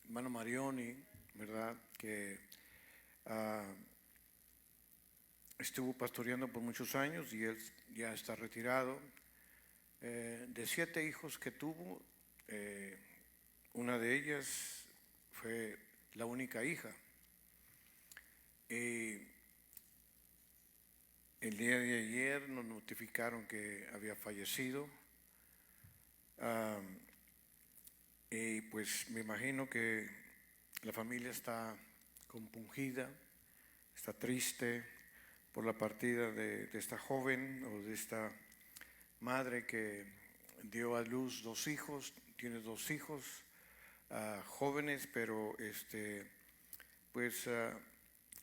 Hermano Marioni, ¿verdad? Que estuvo pastoreando por muchos años y él ya está retirado. De 7 hijos que tuvo, una de ellas fue la única hija. El día de ayer nos notificaron que había fallecido. Y pues me imagino que la familia está compungida, está triste por la partida de esta joven o de esta madre que dio a luz 2 hijos, tiene 2 hijos jóvenes, pero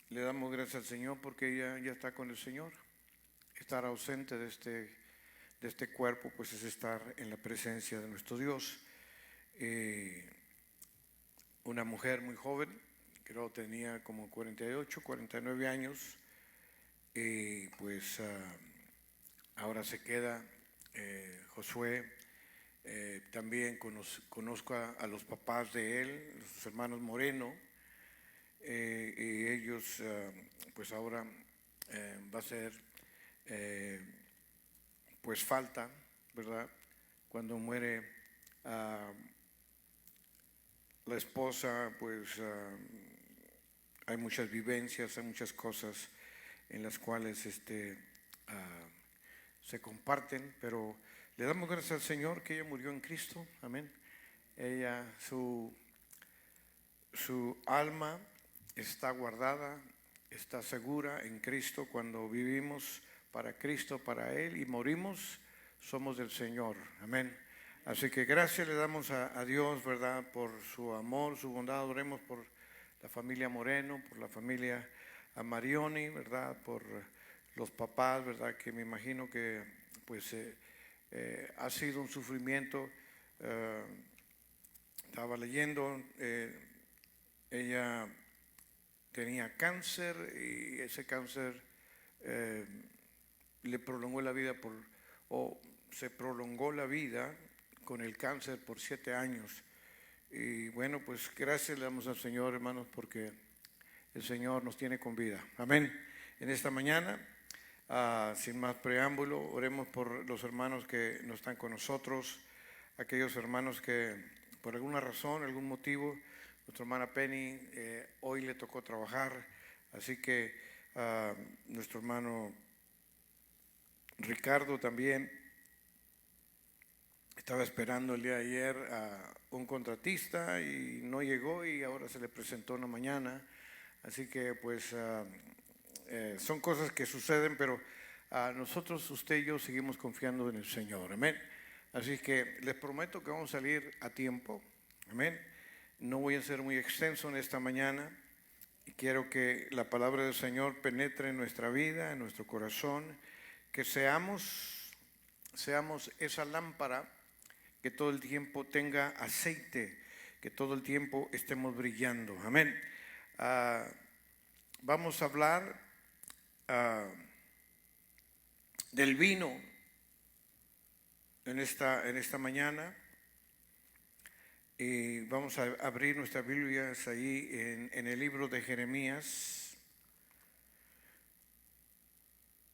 le damos gracias al Señor porque ella ya está con el Señor. Estar ausente de este cuerpo pues es estar en la presencia de nuestro Dios. Una mujer muy joven, creo tenía como 48, 49 años, y pues ahora se queda Josué. También conozco a los papás de él, los hermanos Moreno, y ellos pues ahora va a ser pues falta, ¿verdad? Cuando muere la esposa, pues hay muchas vivencias, hay muchas cosas en las cuales se comparten, pero le damos gracias al Señor que ella murió en Cristo, amén. Ella, su alma está guardada, está segura en Cristo. Cuando vivimos para Cristo, para Él, y morimos, somos del Señor, amén. Así que gracias le damos a Dios, ¿verdad?, por su amor, su bondad. Oremos por la familia Moreno, por la familia Marioni, ¿verdad?, por los papás, ¿verdad?, que me imagino que pues ha sido un sufrimiento. Estaba leyendo, ella tenía cáncer y ese cáncer le prolongó la vida se prolongó la vida con el cáncer por 7 años. Y bueno, pues gracias le damos al Señor, hermanos, porque el Señor nos tiene con vida. Amén. En esta mañana, sin más preámbulo, oremos por los hermanos que no están con nosotros, aquellos hermanos que por alguna razón, algún motivo, nuestra hermana Penny hoy le tocó trabajar, así que nuestro hermano Ricardo también estaba esperando el día de ayer a un contratista y no llegó, y ahora se le presentó una mañana. Así que pues son cosas que suceden, pero nosotros, usted y yo, seguimos confiando en el Señor, amén. Así que les prometo que vamos a salir a tiempo, amén. No voy a ser muy extenso en esta mañana y quiero que la palabra del Señor penetre en nuestra vida, en nuestro corazón, que seamos esa lámpara que todo el tiempo tenga aceite, que todo el tiempo estemos brillando, amén. Vamos a hablar del vino en esta mañana, y vamos a abrir nuestras Biblias ahí en el libro de Jeremías,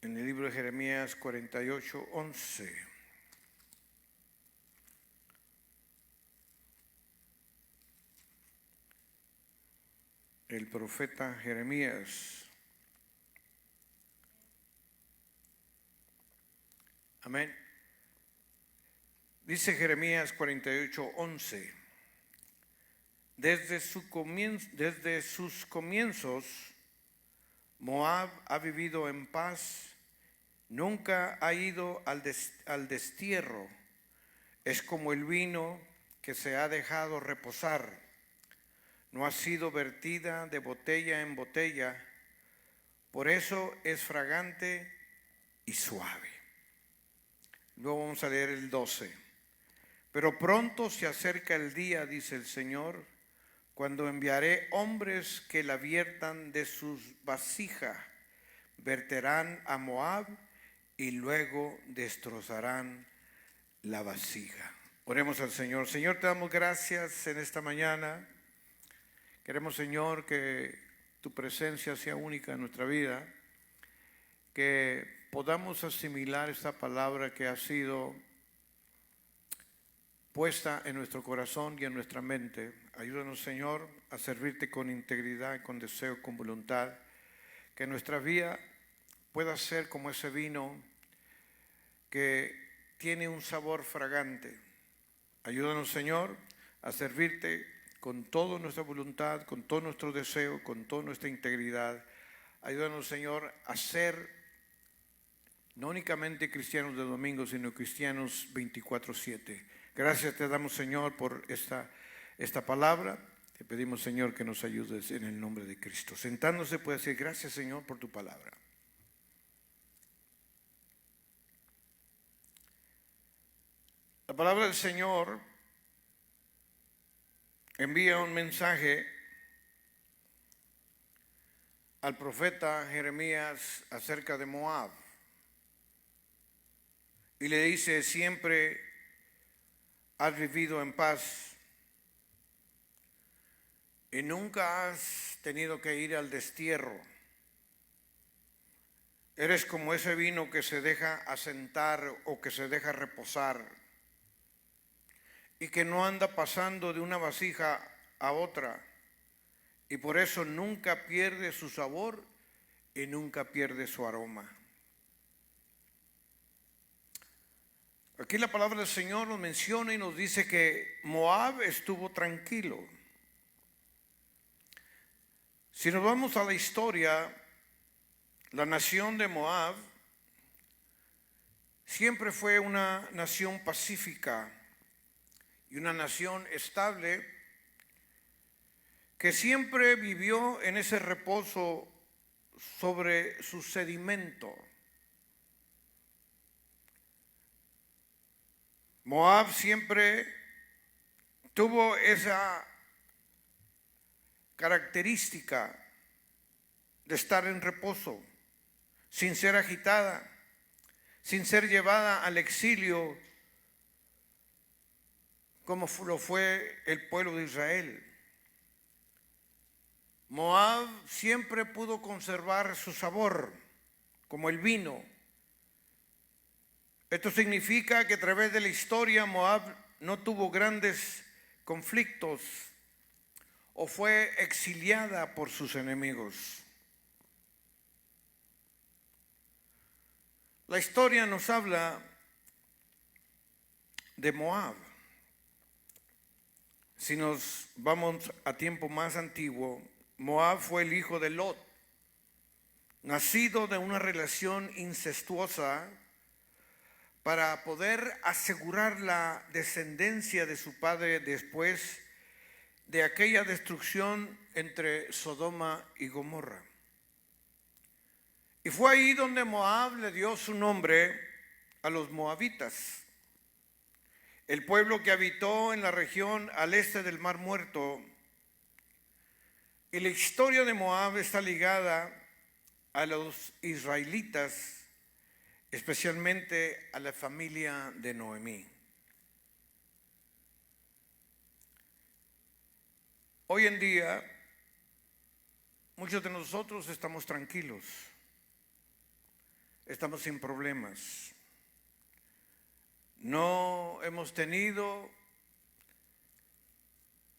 en el libro de Jeremías 48:11. El profeta Jeremías. Amén. Dice Jeremías 48:11. Desde sus comienzos, Moab ha vivido en paz, nunca ha ido al destierro. Es como el vino que se ha dejado reposar. No ha sido vertida de botella en botella, por eso es fragante y suave. Luego vamos a leer el 12. Pero pronto se acerca el día, dice el Señor, cuando enviaré hombres que la viertan de sus vasijas, verterán a Moab y luego destrozarán la vasija. Oremos al Señor. Señor, te damos gracias en esta mañana. Queremos, Señor, que tu presencia sea única en nuestra vida, que podamos asimilar esta palabra que ha sido puesta en nuestro corazón y en nuestra mente. Ayúdanos, Señor, a servirte con integridad, con deseo, con voluntad, que nuestra vida pueda ser como ese vino que tiene un sabor fragante. Ayúdanos, Señor, a servirte con toda nuestra voluntad, con todo nuestro deseo, con toda nuestra integridad. Ayúdanos, Señor, a ser no únicamente cristianos de domingo, sino cristianos 24/7. Gracias te damos, Señor, por esta palabra. Te pedimos, Señor, que nos ayudes en el nombre de Cristo. Sentándose puede decir, gracias, Señor, por tu palabra. La palabra del Señor envía un mensaje al profeta Jeremías acerca de Moab y le dice, siempre has vivido en paz y nunca has tenido que ir al destierro. Eres como ese vino que se deja asentar o que se deja reposar y que no anda pasando de una vasija a otra, y por eso nunca pierde su sabor y nunca pierde su aroma. Aquí la palabra del Señor nos menciona y nos dice que Moab estuvo tranquilo. Si nos vamos a la historia, la nación de Moab siempre fue una nación pacífica y una nación estable que siempre vivió en ese reposo sobre su sedimento. Moab siempre tuvo esa característica de estar en reposo, sin ser agitada, sin ser llevada al exilio como lo fue el pueblo de Israel. Moab siempre pudo conservar su sabor, como el vino. Esto significa que a través de la historia Moab no tuvo grandes conflictos o fue exiliada por sus enemigos. La historia nos habla de Moab. Si nos vamos a tiempo más antiguo, Moab fue el hijo de Lot, nacido de una relación incestuosa para poder asegurar la descendencia de su padre después de aquella destrucción entre Sodoma y Gomorra. Y fue ahí donde Moab le dio su nombre a los moabitas, el pueblo que habitó en la región al este del Mar Muerto. Y la historia de Moab está ligada a los israelitas, especialmente a la familia de Noemí. Hoy en día, muchos de nosotros estamos tranquilos, estamos sin problemas. No hemos tenido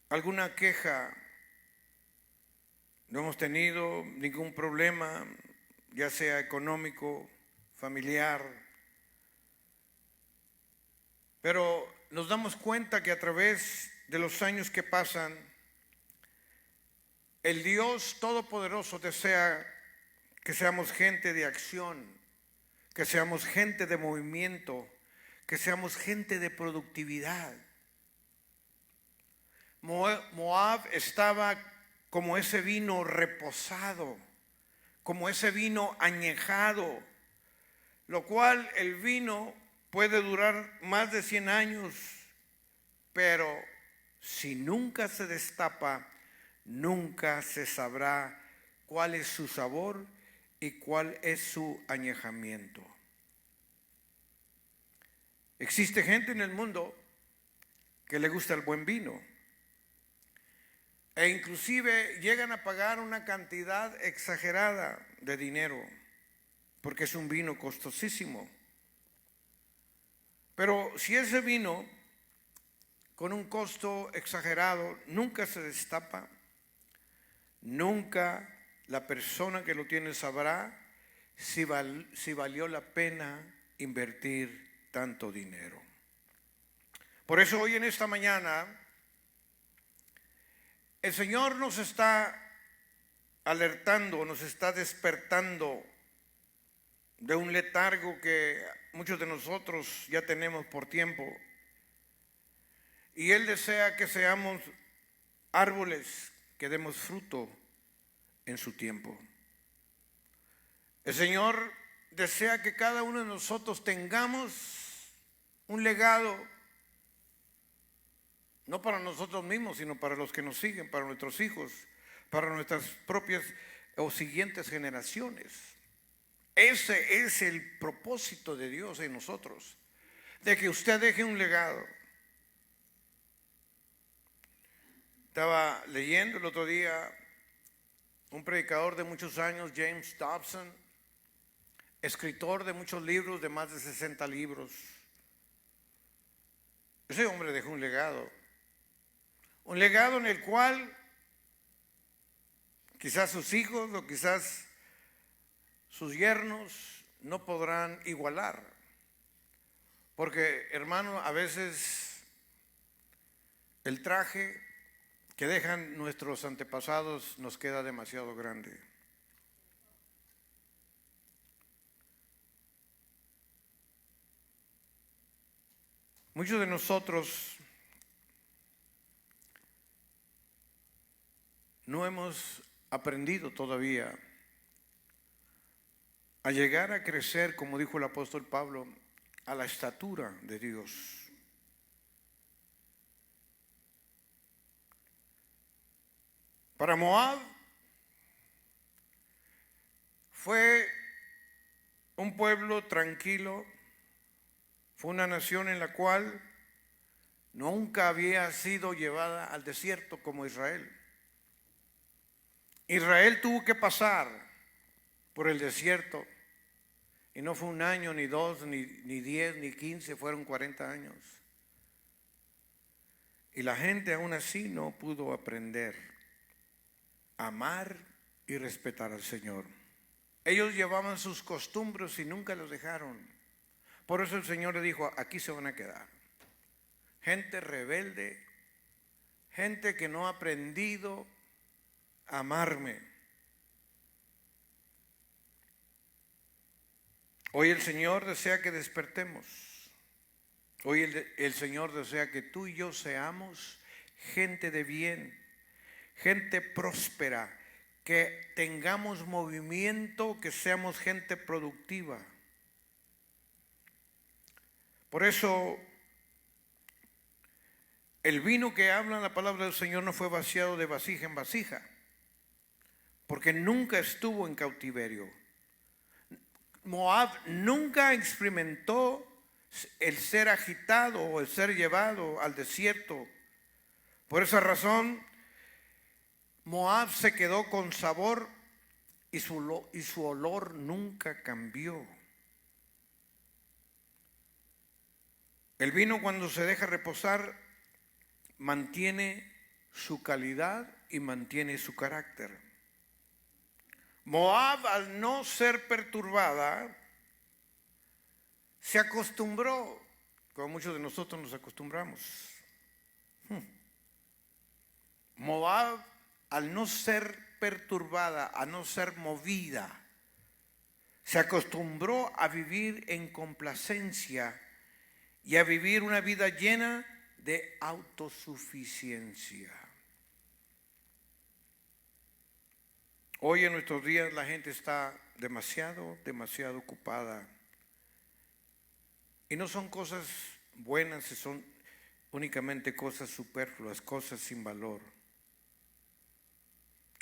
alguna queja, no hemos tenido ningún problema, ya sea económico, familiar, pero nos damos cuenta que a través de los años que pasan, el Dios Todopoderoso desea que seamos gente de acción, que seamos gente de movimiento, que seamos gente de productividad. Moab estaba como ese vino reposado, como ese vino añejado, lo cual el vino puede durar más de 100 años, pero si nunca se destapa, nunca se sabrá cuál es su sabor y cuál es su añejamiento. Existe gente en el mundo que le gusta el buen vino. E inclusive llegan a pagar una cantidad exagerada de dinero, porque es un vino costosísimo. Pero si ese vino, con un costo exagerado, nunca se destapa, nunca la persona que lo tiene sabrá si valió la pena invertir tanto dinero. Por eso hoy en esta mañana el Señor nos está alertando, nos está despertando de un letargo que muchos de nosotros ya tenemos por tiempo. Y Él desea que seamos árboles que demos fruto en su tiempo. El Señor desea que cada uno de nosotros tengamos un legado, no para nosotros mismos, sino para los que nos siguen, para nuestros hijos, para nuestras propias o siguientes generaciones. Ese es el propósito de Dios en nosotros, de que usted deje un legado. Estaba leyendo el otro día un predicador de muchos años, James Dobson, escritor de muchos libros, de más de 60 libros. Ese hombre dejó un legado en el cual quizás sus hijos o quizás sus yernos no podrán igualar. Porque, hermano, a veces el traje que dejan nuestros antepasados nos queda demasiado grande. Muchos de nosotros no hemos aprendido todavía a llegar a crecer, como dijo el apóstol Pablo, a la estatura de Dios. Para Moab fue un pueblo tranquilo, fue una nación en la cual nunca había sido llevada al desierto como Israel. Israel tuvo que pasar por el desierto, y no fue un año, ni dos, ni 10, ni 15, fueron 40 años. Y la gente aún así no pudo aprender a amar y respetar al Señor. Ellos llevaban sus costumbres y nunca los dejaron. Por eso el Señor le dijo, aquí se van a quedar. Gente rebelde, gente que no ha aprendido a amarme. Hoy el Señor desea que despertemos. Hoy el Señor desea que tú y yo seamos gente de bien, gente próspera, que tengamos movimiento, que seamos gente productiva. Por eso el vino que habla en la palabra del Señor no fue vaciado de vasija en vasija, porque nunca estuvo en cautiverio. Moab nunca experimentó el ser agitado o el ser llevado al desierto. Por esa razón, Moab se quedó con sabor y su olor nunca cambió. El vino, cuando se deja reposar, mantiene su calidad y mantiene su carácter. Moab, al no ser perturbada, se acostumbró, como muchos de nosotros nos acostumbramos. Moab, al no ser perturbada, a no ser movida, se acostumbró a vivir en complacencia y a vivir una vida llena de autosuficiencia. Hoy en nuestros días la gente está demasiado ocupada. Y no son cosas buenas, son únicamente cosas superfluas, cosas sin valor.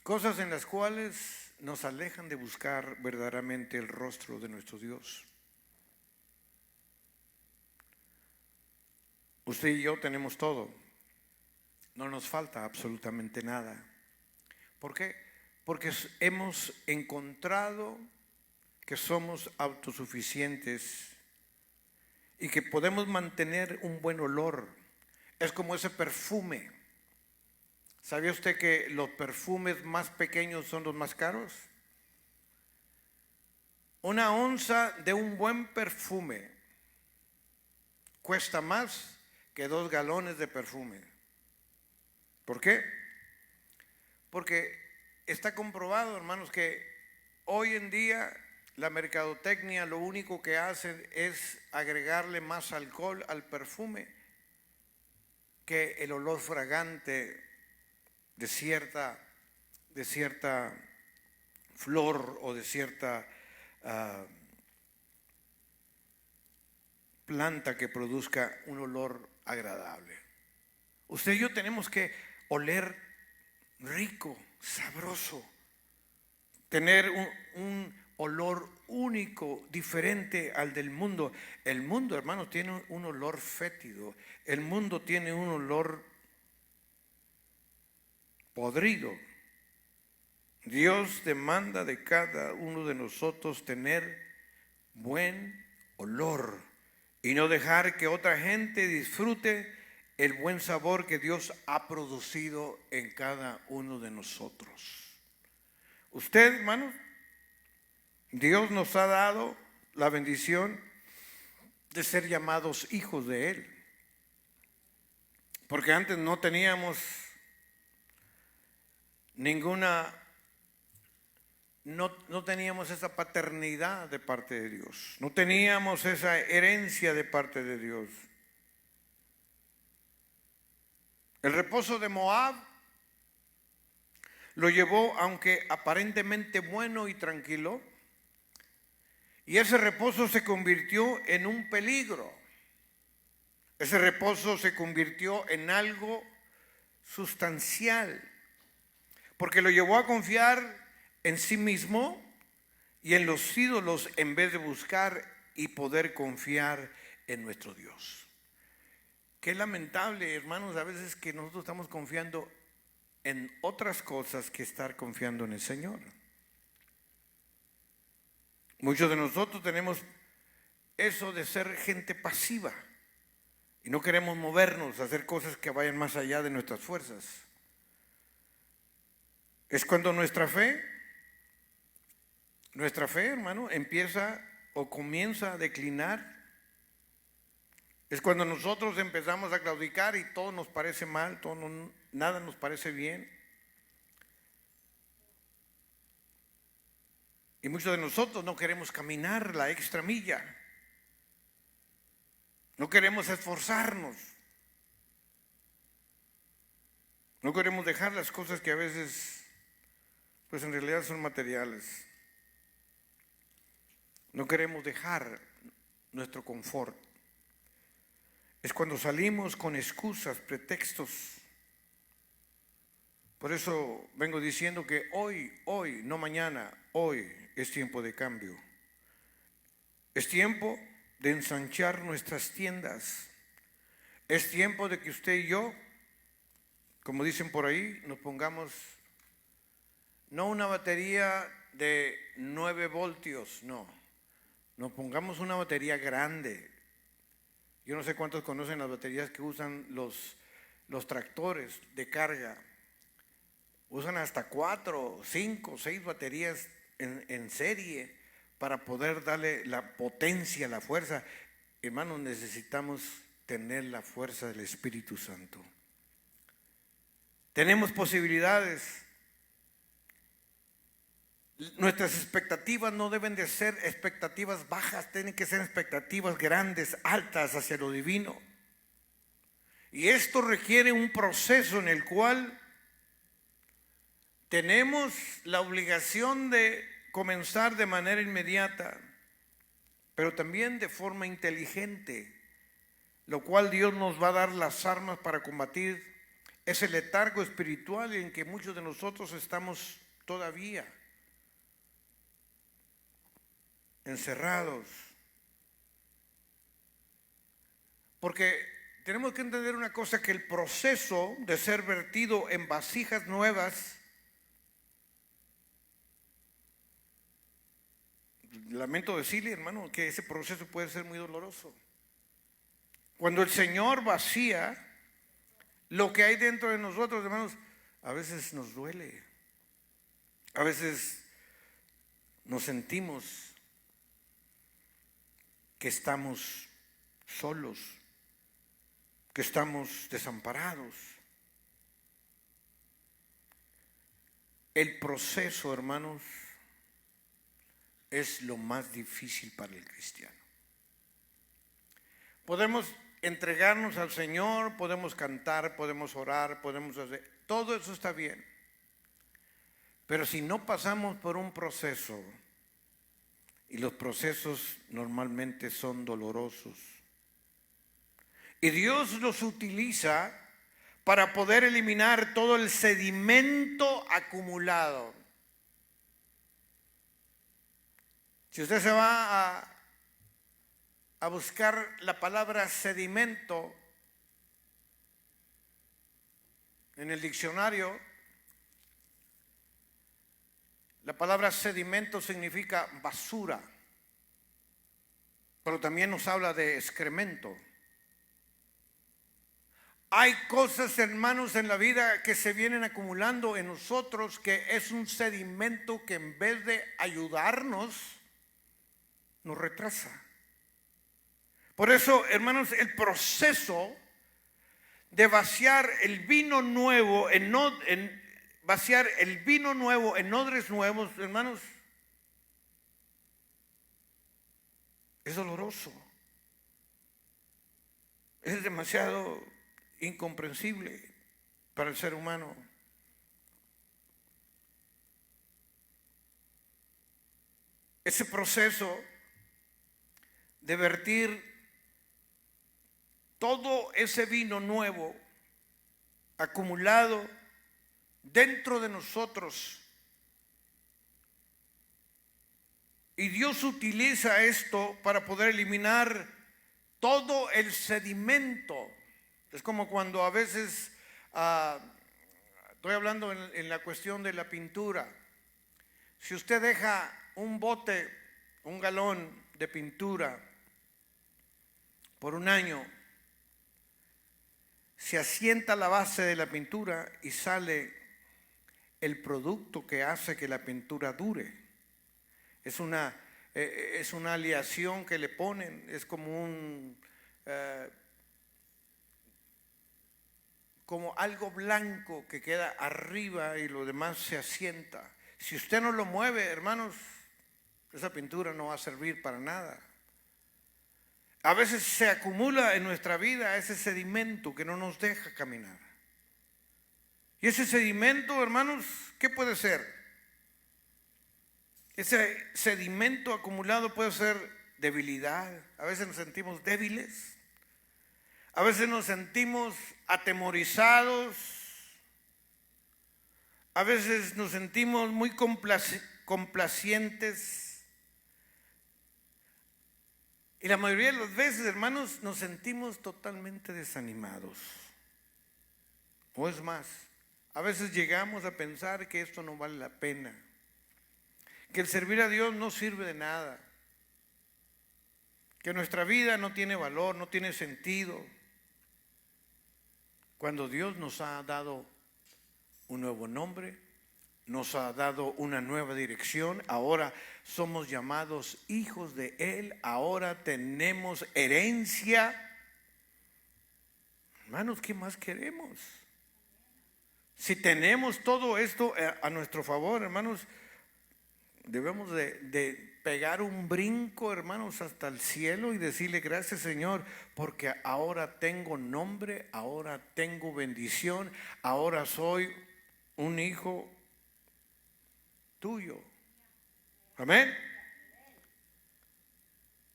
Cosas en las cuales nos alejan de buscar verdaderamente el rostro de nuestro Dios. Usted y yo tenemos todo. No nos falta absolutamente nada. ¿Por qué? Porque hemos encontrado que somos autosuficientes y que podemos mantener un buen olor. Es como ese perfume. ¿Sabía usted que los perfumes más pequeños son los más caros? Una onza de un buen perfume cuesta más que 2 galones de perfume. ¿Por qué? Porque está comprobado, hermanos, que hoy en día la mercadotecnia lo único que hace es agregarle más alcohol al perfume que el olor fragante de cierta flor o de cierta planta que produzca un olor agradable. Usted y yo tenemos que oler rico, sabroso, tener un olor único, diferente al del mundo. El mundo, hermanos, tiene un olor fétido. El mundo tiene un olor podrido. Dios demanda de cada uno de nosotros tener buen olor y no dejar que otra gente disfrute el buen sabor que Dios ha producido en cada uno de nosotros. Usted, hermano, Dios nos ha dado la bendición de ser llamados hijos de Él. Porque antes no teníamos no teníamos esa paternidad de parte de Dios. No teníamos esa herencia de parte de Dios. El reposo de Moab lo llevó, aunque aparentemente bueno y tranquilo, y ese reposo se convirtió en un peligro. Ese reposo se convirtió en algo sustancial, porque lo llevó a confiar en sí mismo y en los ídolos en vez de buscar y poder confiar en nuestro Dios. Qué lamentable, hermanos, a veces que nosotros estamos confiando en otras cosas que estar confiando en el Señor. Muchos de nosotros tenemos eso de ser gente pasiva y no queremos movernos a hacer cosas que vayan más allá de nuestras fuerzas. Es cuando nuestra fe, hermano, empieza o comienza a declinar. Es cuando nosotros empezamos a claudicar y todo nos parece mal, nada nos parece bien. Y muchos de nosotros no queremos caminar la extra milla. No queremos esforzarnos. No queremos dejar las cosas que a veces, pues en realidad son materiales. No queremos dejar nuestro confort. Es cuando salimos con excusas, pretextos. Por eso vengo diciendo que hoy, no mañana, hoy es tiempo de cambio. Es tiempo de ensanchar nuestras tiendas. Es tiempo de que usted y yo, como dicen por ahí, nos pongamos no una batería de 9 voltios, no. Nos pongamos una batería grande. Yo no sé cuántos conocen las baterías que usan los tractores de carga. Usan hasta 4, 5, 6 baterías en serie para poder darle la potencia, la fuerza. Hermanos, necesitamos tener la fuerza del Espíritu Santo. Tenemos posibilidades. Nuestras expectativas no deben de ser expectativas bajas, tienen que ser expectativas grandes, altas hacia lo divino. Y esto requiere un proceso en el cual tenemos la obligación de comenzar de manera inmediata, pero también de forma inteligente, lo cual Dios nos va a dar las armas para combatir ese letargo espiritual en que muchos de nosotros estamos todavía encerrados. Porque tenemos que entender una cosa, que el proceso de ser vertido en vasijas nuevas, lamento decirle, hermano, que ese proceso puede ser muy doloroso. Cuando el Señor vacía lo que hay dentro de nosotros, hermanos, a veces nos duele. A veces nos sentimos que estamos solos, que estamos desamparados. El proceso, hermanos, es lo más difícil para el cristiano. Podemos entregarnos al Señor, podemos cantar, podemos orar, podemos hacer, todo eso está bien. Pero si no pasamos por un proceso, y los procesos normalmente son dolorosos, y Dios los utiliza para poder eliminar todo el sedimento acumulado. Si usted se va a buscar la palabra sedimento en el diccionario, la palabra sedimento significa basura, pero también nos habla de excremento. Hay cosas, hermanos, en la vida que se vienen acumulando en nosotros, que es un sedimento que en vez de ayudarnos, nos retrasa. Por eso, hermanos, el proceso de vaciar el vino nuevo vaciar el vino nuevo en odres nuevos, hermanos, es doloroso. Es demasiado incomprensible para el ser humano. Ese proceso de vertir todo ese vino nuevo acumulado dentro de nosotros, y Dios utiliza esto para poder eliminar todo el sedimento. Es como cuando a veces estoy hablando en la cuestión de la pintura. Si usted deja un bote, un galón de pintura por un año, se asienta la base de la pintura y sale el producto que hace que la pintura dure. Es una aleación que le ponen, es como como algo blanco que queda arriba y lo demás se asienta. Si usted no lo mueve, hermanos, esa pintura no va a servir para nada. A veces se acumula en nuestra vida ese sedimento que no nos deja caminar. Y ese sedimento, hermanos, ¿qué puede ser? Ese sedimento acumulado puede ser debilidad. A veces nos sentimos débiles. A veces nos sentimos atemorizados. A veces nos sentimos muy complacientes. Y la mayoría de las veces, hermanos, nos sentimos totalmente desanimados. O es más, a veces llegamos a pensar que esto no vale la pena, que el servir a Dios no sirve de nada, que nuestra vida no tiene valor, no tiene sentido, cuando Dios nos ha dado un nuevo nombre, nos ha dado una nueva dirección. Ahora somos llamados hijos de Él, ahora tenemos herencia. Hermanos, ¿qué más queremos? Si tenemos todo esto a nuestro favor, hermanos, debemos de pegar un brinco, hermanos, hasta el cielo y decirle gracias, Señor, porque ahora tengo nombre, ahora tengo bendición, ahora soy un hijo tuyo. Amén.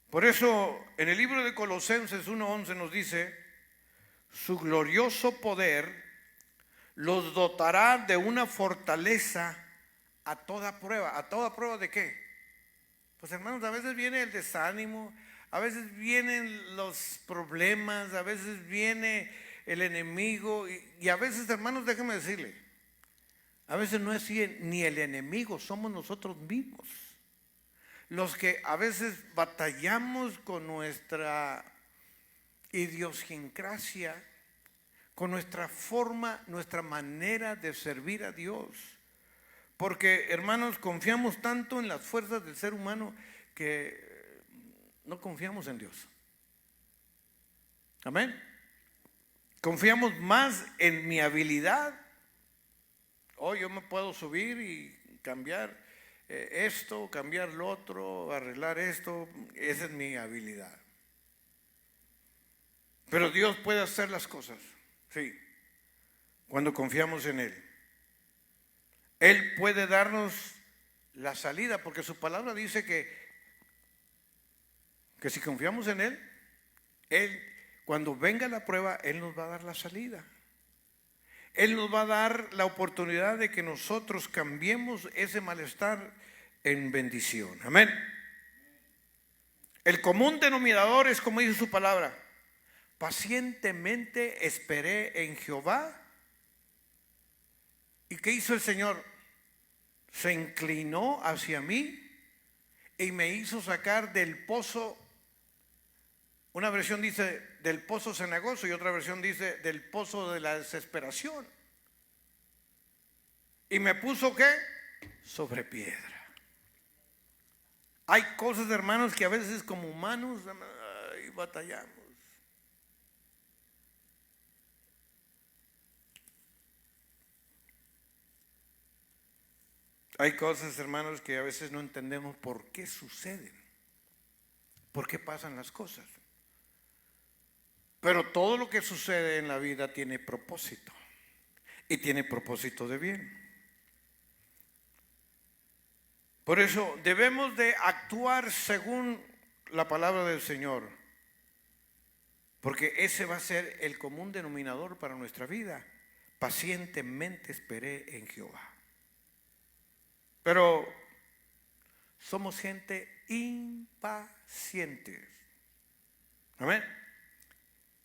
Por eso en el libro de Colosenses 1:11 nos dice: su glorioso poder los dotará de una fortaleza a toda prueba. ¿A toda prueba de qué? Pues hermanos, a veces viene el desánimo, A veces vienen los problemas, a veces viene el enemigo y a veces, hermanos, déjenme decirle, a veces no es ni el enemigo, somos nosotros mismos los que a veces batallamos con nuestra idiosincrasia, con nuestra forma, nuestra manera de servir a Dios. Porque, hermanos, confiamos tanto en las fuerzas del ser humano que no confiamos en Dios. Amén. Confiamos más en mi habilidad. Yo me puedo subir y cambiar esto, cambiar lo otro, arreglar esto. Esa es mi habilidad. Pero Dios puede hacer las cosas, sí, cuando confiamos en Él. Él puede darnos la salida, porque su palabra dice que si confiamos en Él, cuando venga la prueba, Él nos va a dar la salida. Él nos va a dar la oportunidad de que nosotros cambiemos ese malestar en bendición. Amén. El común denominador es como dice su palabra: pacientemente esperé en Jehová. ¿Y qué hizo el Señor? Se inclinó hacia mí y me hizo sacar del pozo. Una versión dice del pozo cenagoso y otra versión dice del pozo de la desesperación. ¿Y me puso qué? Sobre piedra. Hay cosas, hermanos, que a veces como humanos batallamos. Hay cosas, hermanos, que a veces no entendemos por qué suceden, por qué pasan las cosas. Pero todo lo que sucede en la vida tiene propósito, y tiene propósito de bien. Por eso debemos de actuar según la palabra del Señor, porque ese va a ser el común denominador para nuestra vida. Pacientemente esperé en Jehová. Pero somos gente impaciente. Amén.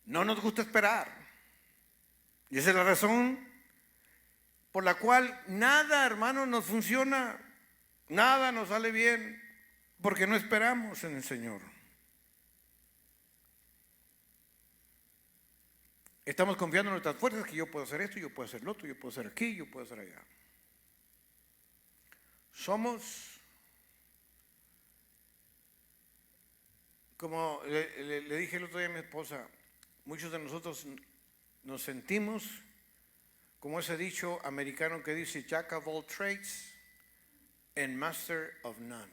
No nos gusta esperar. Y esa es la razón por la cual nada, hermano, nos funciona. Nada nos sale bien porque no esperamos en el Señor. Estamos confiando en nuestras fuerzas, que yo puedo hacer esto, yo puedo hacer lo otro, yo puedo hacer aquí, yo puedo hacer allá. Somos, como le dije el otro día a mi esposa, muchos de nosotros nos sentimos como ese dicho americano que dice Jack of all trades and master of none.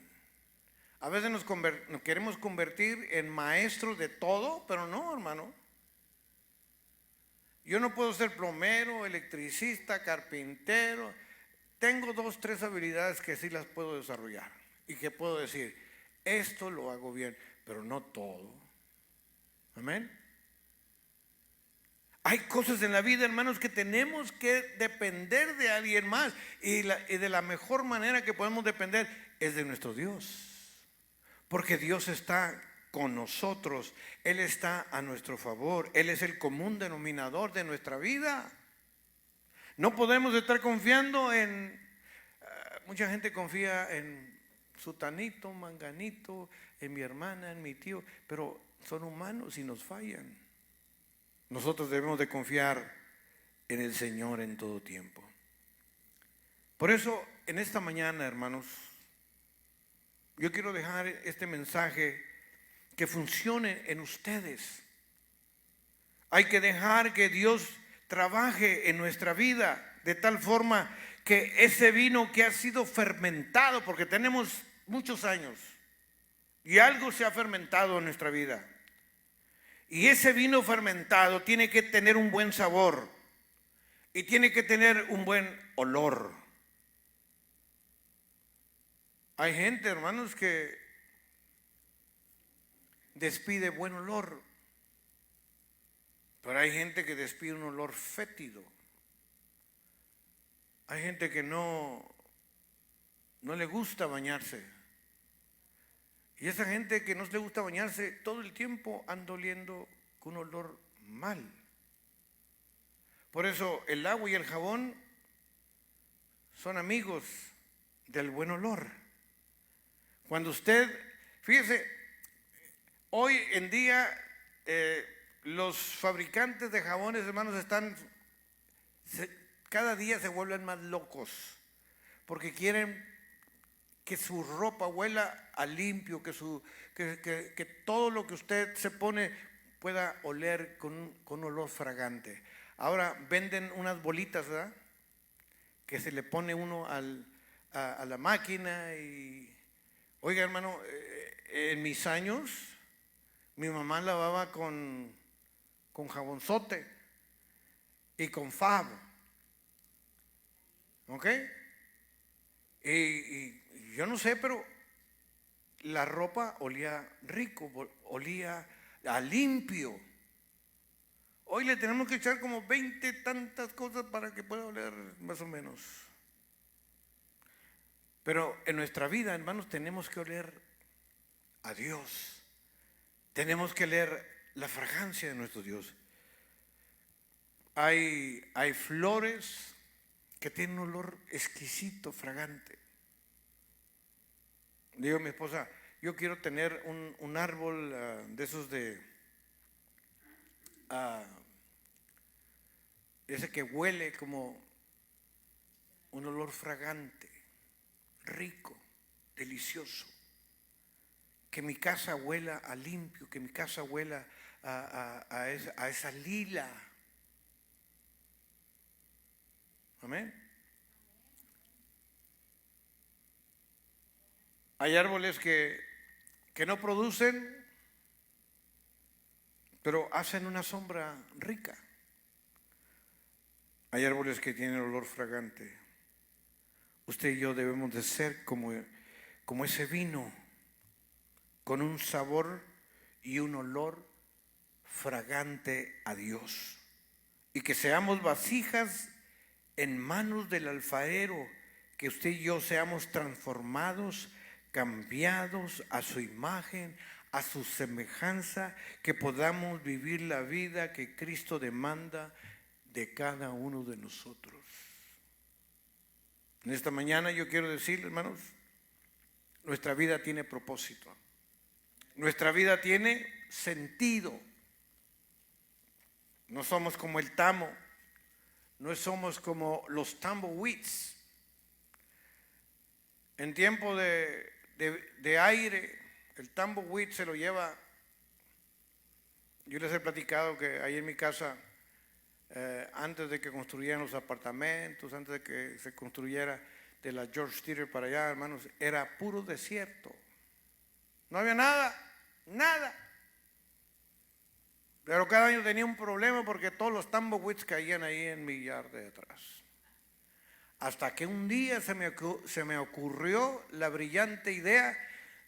A veces nos queremos convertir en maestros de todo, pero no, hermano. Yo no puedo ser plomero, electricista, carpintero. Tengo 2, 3 habilidades que sí las puedo desarrollar y que puedo decir, esto lo hago bien, pero no todo. Amén. Hay cosas en la vida, hermanos, que tenemos que depender de alguien más, y de la mejor manera que podemos depender es de nuestro Dios, porque Dios está con nosotros, Él está a nuestro favor, Él es el común denominador de nuestra vida. No podemos estar confiando en, mucha gente confía en sutanito, manganito, en mi hermana, en mi tío, pero son humanos y nos fallan. Nosotros debemos de confiar en el Señor en todo tiempo. Por eso, en esta mañana, hermanos, yo quiero dejar este mensaje que funcione en ustedes. Hay que dejar que Dios trabaje en nuestra vida de tal forma que ese vino que ha sido fermentado, porque tenemos muchos años y algo se ha fermentado en nuestra vida, y ese vino fermentado tiene que tener un buen sabor y tiene que tener un buen olor. Hay gente, hermanos, que despide buen olor, pero hay gente que despide un olor fétido. Hay gente que no le gusta bañarse Y esa gente que no le gusta bañarse, todo el tiempo anda oliendo con un olor mal. Por eso el agua y el jabón son amigos del buen olor. Cuando usted, fíjese, hoy en día los fabricantes de jabones, hermanos, cada día se vuelven más locos porque quieren que su ropa huela a limpio, que todo lo que usted se pone pueda oler con olor fragante. Ahora venden unas bolitas, ¿verdad?, que se le pone uno a la máquina. Y oiga, hermano, en mis años mi mamá lavaba con jabonzote y con Fab, ¿ok? Y yo no sé, pero la ropa olía rico, olía a limpio. Hoy le tenemos que echar como 20 tantas cosas para que pueda oler más o menos. Pero en nuestra vida, hermanos, tenemos que oler a Dios. Tenemos que oler la fragancia de nuestro Dios. Hay flores que tienen un olor exquisito, fragante. Digo a mi esposa, yo quiero tener un árbol de esos ese que huele como un olor fragante, rico, delicioso. Que mi casa huela a limpio, que mi casa huela a esa lila. Amén. Hay árboles que no producen, pero hacen una sombra rica. Hay árboles que tienen olor fragante. Usted y yo debemos de ser como ese vino, con un sabor y un olor fragante a Dios. Y que seamos vasijas en manos del alfarero, que usted y yo seamos transformados, cambiados a su imagen, a su semejanza, que podamos vivir la vida que Cristo demanda de cada uno de nosotros. En esta mañana yo quiero decirles, hermanos, nuestra vida tiene propósito. Nuestra vida tiene sentido. No somos como el tamo, no somos como los tumbleweeds. En tiempo de aire, el tumbleweed se lo lleva. Yo les he platicado que ahí en mi casa, antes de que construyeran los apartamentos, antes de que se construyera de la George Theater para allá, hermanos, era puro desierto. No había nada. Pero cada año tenía un problema porque todos los tumbleweeds caían ahí en mi yarda de atrás. Hasta que un día se me ocurrió la brillante idea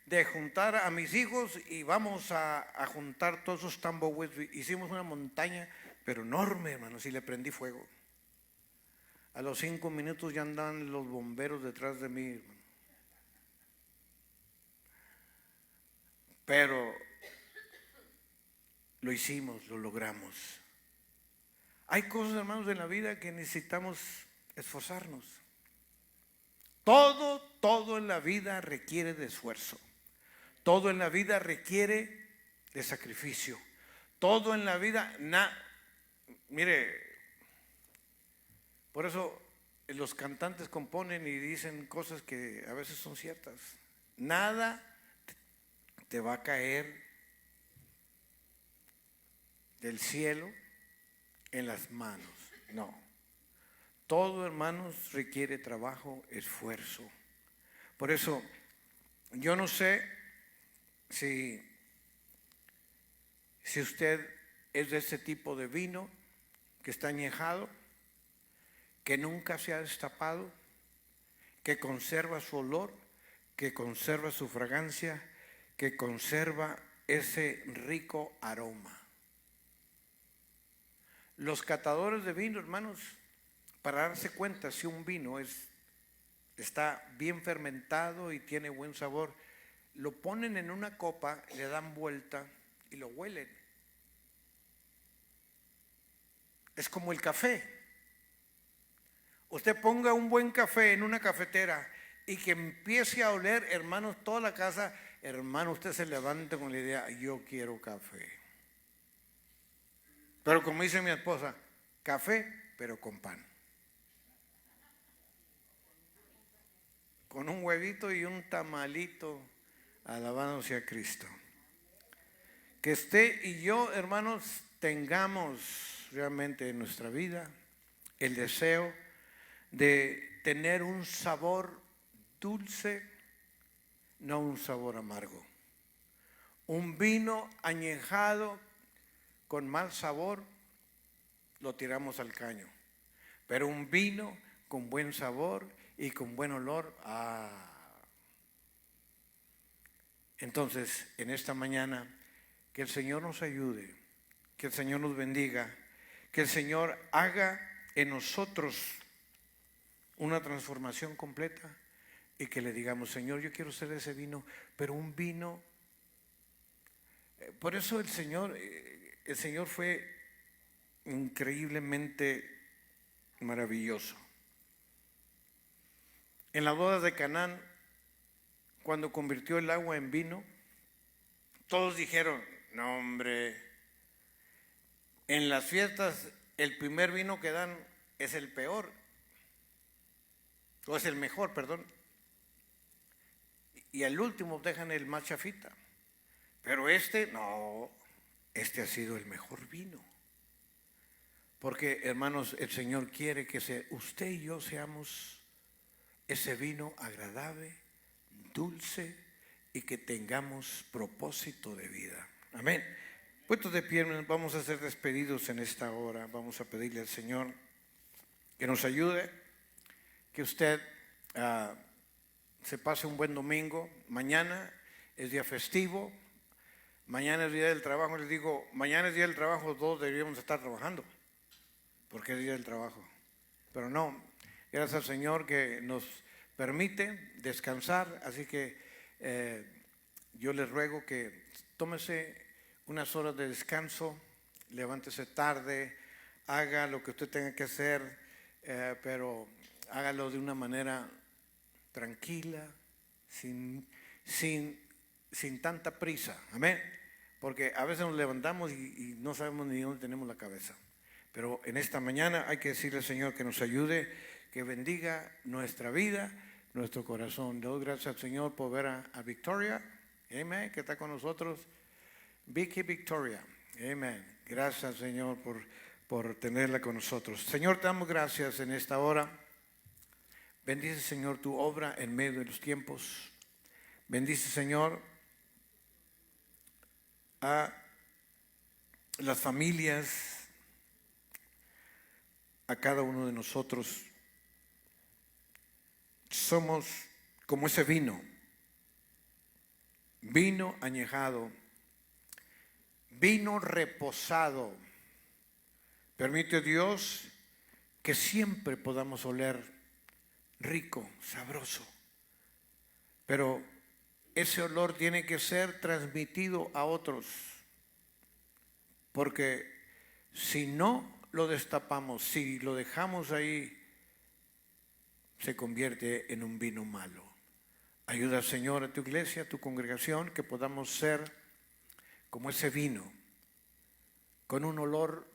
de juntar a mis hijos y vamos a juntar todos esos tumbleweeds. Hicimos una montaña, pero enorme, hermanos, y le prendí fuego. A los 5 minutos ya andaban los bomberos detrás de mí, hermano. Pero lo hicimos, lo logramos. Hay cosas, hermanos, en la vida que necesitamos esforzarnos. Todo en la vida requiere de esfuerzo. Todo en la vida requiere de sacrificio. Todo en la vida, mire, por eso los cantantes componen y dicen cosas que a veces son ciertas. Nada te va a caer del cielo en las manos. No. Todo, hermanos, requiere trabajo, esfuerzo. Por eso, yo no sé si usted es de ese tipo de vino que está añejado, que nunca se ha destapado, que conserva su olor, que conserva su fragancia, que conserva ese rico aroma. Los catadores de vino, hermanos, para darse cuenta si un vino está bien fermentado y tiene buen sabor, lo ponen en una copa, le dan vuelta y lo huelen. Es como el café. Usted ponga un buen café en una cafetera y que empiece a oler, hermanos, toda la casa, hermano, usted se levanta con la idea, yo quiero café. Pero como dice mi esposa, café, pero con pan. Con un huevito y un tamalito, alabándose a Cristo. Que usted y yo, hermanos, tengamos realmente en nuestra vida el deseo de tener un sabor dulce, no un sabor amargo. Un vino añejado con mal sabor lo tiramos al caño, pero un vino con buen sabor y con buen olor, Entonces, en esta mañana, que el Señor nos ayude, que el Señor nos bendiga, que el Señor haga en nosotros una transformación completa y que le digamos, Señor, yo quiero ser ese vino, pero un vino. Por eso el Señor fue increíblemente maravilloso. En la boda de Canaán, cuando convirtió el agua en vino, todos dijeron, no hombre, en las fiestas el primer vino que dan es el peor, o es el mejor, perdón, y al último dejan el más chafita, pero no, este ha sido el mejor vino. Porque, hermanos, el Señor quiere que usted y yo seamos ese vino agradable, dulce y que tengamos propósito de vida. Amén. Puestos de pie, vamos a ser despedidos en esta hora. Vamos a pedirle al Señor que nos ayude, que usted se pase un buen domingo. Mañana es día festivo, mañana es día del trabajo. Les digo, mañana es día del trabajo, todos deberíamos estar trabajando, porque es día del trabajo. Pero no, gracias al Señor que nos permite descansar, así que yo les ruego que tómese unas horas de descanso, levántese tarde, haga lo que usted tenga que hacer, pero hágalo de una manera tranquila, sin tanta prisa, amén, porque a veces nos levantamos y no sabemos ni dónde tenemos la cabeza. Pero en esta mañana hay que decirle al Señor que nos ayude, que bendiga nuestra vida, nuestro corazón. Le doy gracias al Señor por ver a Victoria, amén, que está con nosotros. Vicky Victoria, amén. Gracias, Señor, por tenerla con nosotros. Señor, te damos gracias en esta hora. Bendice, Señor, tu obra en medio de los tiempos. Bendice, Señor, a las familias, a cada uno de nosotros. Somos como ese vino añejado, vino reposado. Permite, Dios, que siempre podamos oler rico, sabroso, pero ese olor tiene que ser transmitido a otros, porque si no lo destapamos, si lo dejamos ahí, se convierte en un vino malo. Ayuda, Señor, a tu iglesia, a tu congregación, que podamos ser como ese vino, con un olor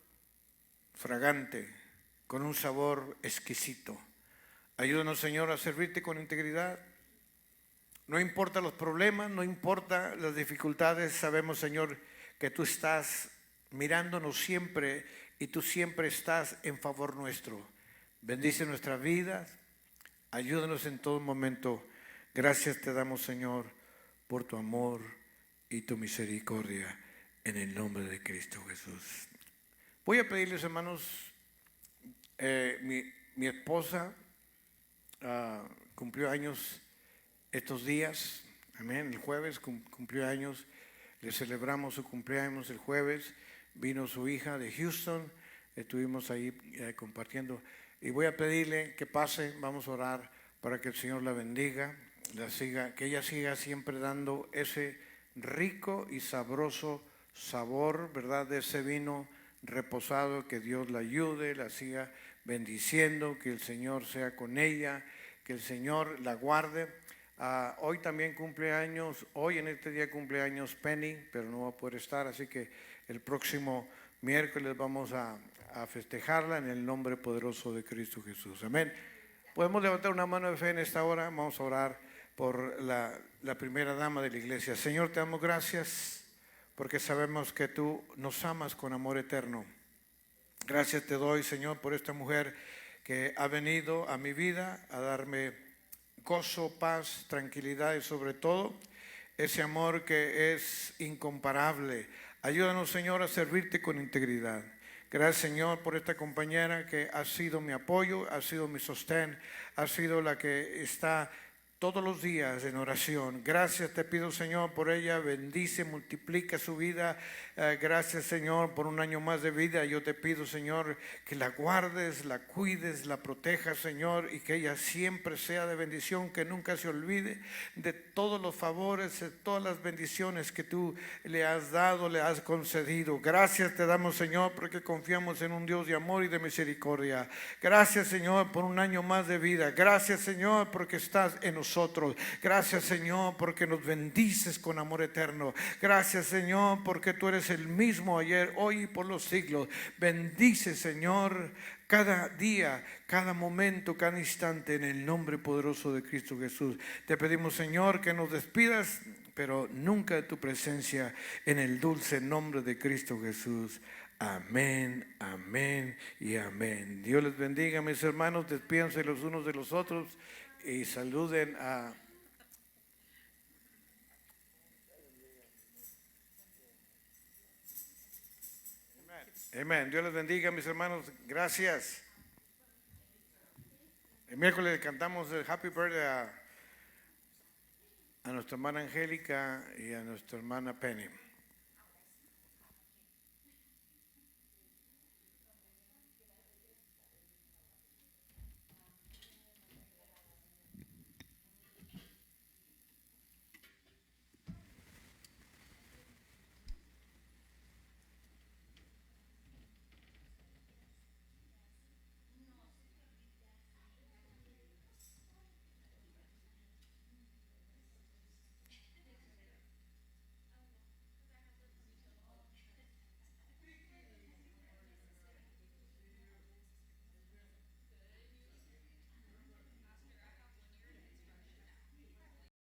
fragante, con un sabor exquisito. Ayúdanos, Señor, a servirte con integridad. No importa los problemas, no importa las dificultades, sabemos, Señor, que tú estás mirándonos siempre y tú siempre estás en favor nuestro. Bendice nuestras vidas, ayúdanos en todo momento. Gracias te damos, Señor, por tu amor y tu misericordia, en el nombre de Cristo Jesús. Voy a pedirles, hermanos, mi esposa cumplió años estos días, amén, el jueves cumplió años, le celebramos su cumpleaños el jueves, vino su hija de Houston, estuvimos ahí compartiendo, y voy a pedirle que pase, vamos a orar para que el Señor la bendiga. que ella siga siempre dando ese rico y sabroso sabor, ¿verdad? De ese vino reposado, que Dios la ayude, la siga bendiciendo, que el Señor sea con ella, que el Señor la guarde. Hoy también cumpleaños, hoy en este día cumpleaños Penny, pero no va a poder estar, así que el próximo miércoles vamos a festejarla en el nombre poderoso de Cristo Jesús. Amén. Podemos levantar una mano de fe en esta hora. Vamos a orar por la primera dama de la iglesia. Señor, te damos gracias porque sabemos que tú nos amas con amor eterno. Gracias te doy, Señor, por esta mujer que ha venido a mi vida a darme gozo, paz, tranquilidad y sobre todo ese amor que es incomparable. Ayúdanos, Señor, a servirte con integridad. Gracias, Señor, por esta compañera que ha sido mi apoyo, ha sido mi sostén, ha sido la que está todos los días en oración. Gracias te pido, Señor, por ella. Bendice, multiplica su vida. Gracias, Señor, por un año más de vida. Yo te pido, Señor, que la guardes, la cuides, la protejas, Señor, y que ella siempre sea de bendición, que nunca se olvide de todos los favores, de todas las bendiciones que tú le has dado, le has concedido. Gracias te damos, Señor, porque confiamos en un Dios de amor y de misericordia. Gracias, Señor, por un año más de vida. Gracias, Señor, porque estás en nosotros. Gracias, Señor, porque nos bendices con amor eterno. Gracias, Señor, porque tú eres el mismo ayer, hoy y por los siglos. Bendice, Señor, cada día, cada momento, cada instante, en el nombre poderoso de Cristo Jesús. Te pedimos, Señor, que nos despidas, pero nunca de tu presencia, en el dulce nombre de Cristo Jesús. Amén, amén y amén. Dios les bendiga, mis hermanos. Despídanse los unos de los otros y saluden a... Amén. Dios les bendiga, mis hermanos. Gracias. El miércoles cantamos el Happy Birthday a nuestra hermana Angélica y a nuestra hermana Penny.